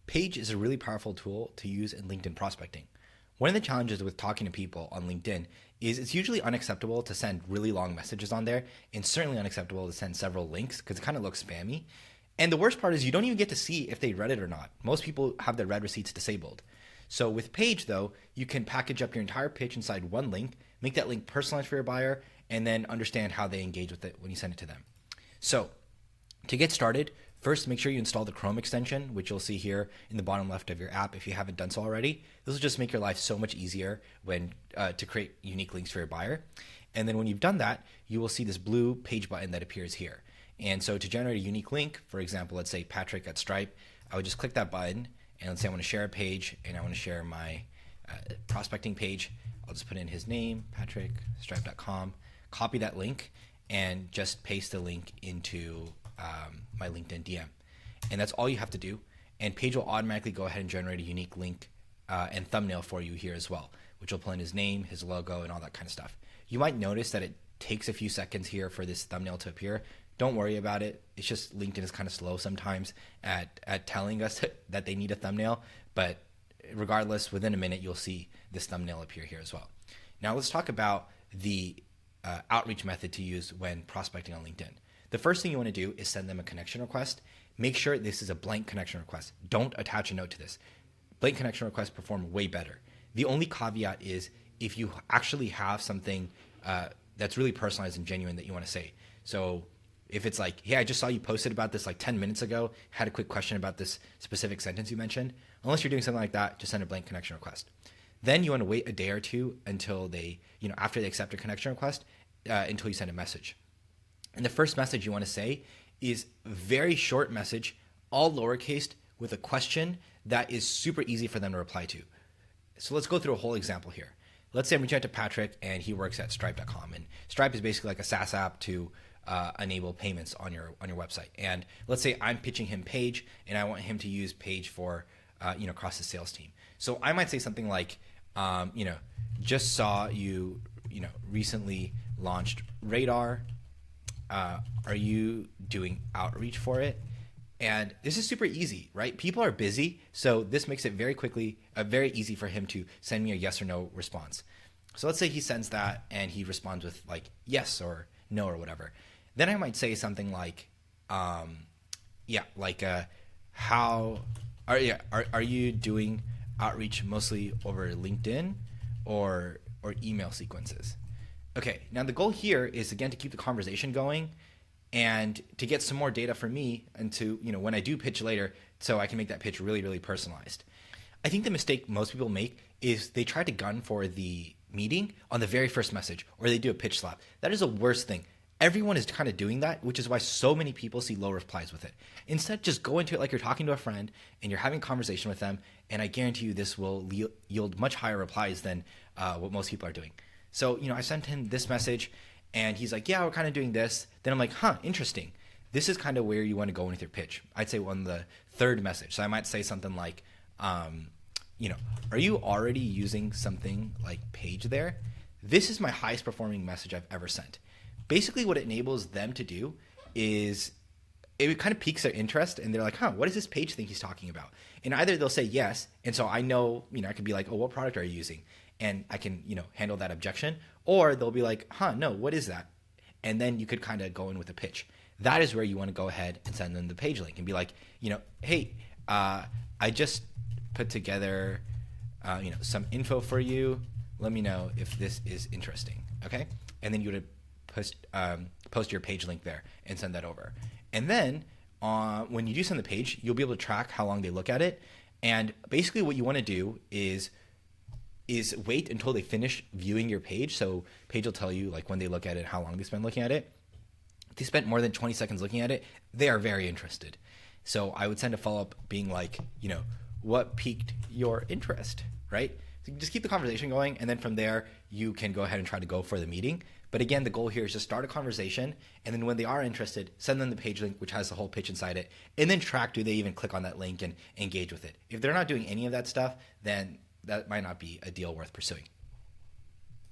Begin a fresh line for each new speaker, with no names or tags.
Page is a really powerful tool to use in LinkedIn prospecting. One of the challenges with talking to people on LinkedIn is it's usually unacceptable to send really long messages on there, and certainly unacceptable to send several links because it kind of looks spammy. And the worst part is you don't even get to see if they read it or not. Most people have their read receipts disabled. So with Page, though, you can package up your entire pitch inside one link, make that link personalized for your buyer, and then understand how they engage with it when you send it to them. So to get started, first make sure you install the Chrome extension, which you'll see here in the bottom left of your app if you haven't done so already. This will just make your life so much easier when to create unique links for your buyer. And then when you've done that, you will see this blue page button that appears here. And so to generate a unique link, for example, let's say Patrick at Stripe, I would just click that button, and let's say I want to share a page and I want to share my prospecting page. I'll just put in his name, Patrick, stripe.com, copy that link, and just paste the link into my LinkedIn DM. And that's all you have to do. And Page will automatically go ahead and generate a unique link and thumbnail for you here as well, which will pull in his name, his logo, and all that kind of stuff. You might notice that it takes a few seconds here for this thumbnail to appear. Don't worry about it. It's just LinkedIn is kind of slow sometimes at telling us that they need a thumbnail. But regardless, within a minute, you'll see this thumbnail appear here as well. Now let's talk about the outreach method to use when prospecting on LinkedIn. The first thing you want to do is send them a connection request. Make sure this is a blank connection request. Don't attach a note to this. Blank connection requests perform way better. The only caveat is if you actually have something that's really personalized and genuine that you want to say. So if it's like, hey, I just saw you posted about this like 10 minutes ago, had a quick question about this specific sentence you mentioned, unless you're doing something like that, just send a blank connection request. Then you want to wait a day or two until they, after they accept a connection request, until you send a message. And the first message you want to say is a very short message, all lowercase, with a question that is super easy for them to reply to. So let's go through a whole example here. Let's say I'm reaching out to Patrick and he works at Stripe.com. And Stripe is basically like a SaaS app to enable payments on your website. And let's say I'm pitching him Page and I want him to use Page for across the sales team. So I might say something like, just saw you recently launched Radar. Are you doing outreach for it? And this is super easy, right? People are busy, so this makes it very easy for him to send me a yes or no response. So let's say he sends that and he responds with like yes or no or whatever. Then I might say something like, are you doing outreach mostly over LinkedIn or email sequences? Okay, now the goal here is, again, to keep the conversation going and to get some more data for me and to, when I do pitch later, so I can make that pitch really, really personalized. I think the mistake most people make is they try to gun for the meeting on the very first message, or they do a pitch slap. That is the worst thing. Everyone is kind of doing that, which is why so many people see low replies with it. Instead, just go into it like you're talking to a friend and you're having a conversation with them, and I guarantee you this will yield much higher replies than what most people are doing. So, I sent him this message and he's like, yeah, we're kind of doing this. Then I'm like, interesting. This is kind of where you want to go with your pitch. I'd say on the third message. So I might say something like, are you already using something like Page there? This is my highest performing message I've ever sent. Basically what it enables them to do is it kind of piques their interest and they're like, what does this Page think he's talking about? And either they'll say yes. And so I know, I could be like, oh, what product are you using? And I can, handle that objection. Or they'll be like, no, what is that? And then you could kind of go in with a pitch. That is where you want to go ahead and send them the page link and be like, hey, I just put together, some info for you. Let me know if this is interesting. Okay. And then you would post your page link there and send that over. And then when you do send the page, you'll be able to track how long they look at it. And basically what you want to do is wait until they finish viewing your page. So Page will tell you like when they look at it, how long they spend looking at it. If they spent more than 20 seconds looking at it, they are very interested. So I would send a follow-up being like, what piqued your interest, right? So you just keep the conversation going. And then from there, you can go ahead and try to go for the meeting. But again, the goal here is just start a conversation. And then when they are interested, send them the page link, which has the whole pitch inside it. And then track, do they even click on that link and engage with it? If they're not doing any of that stuff, then that might not be a deal worth pursuing.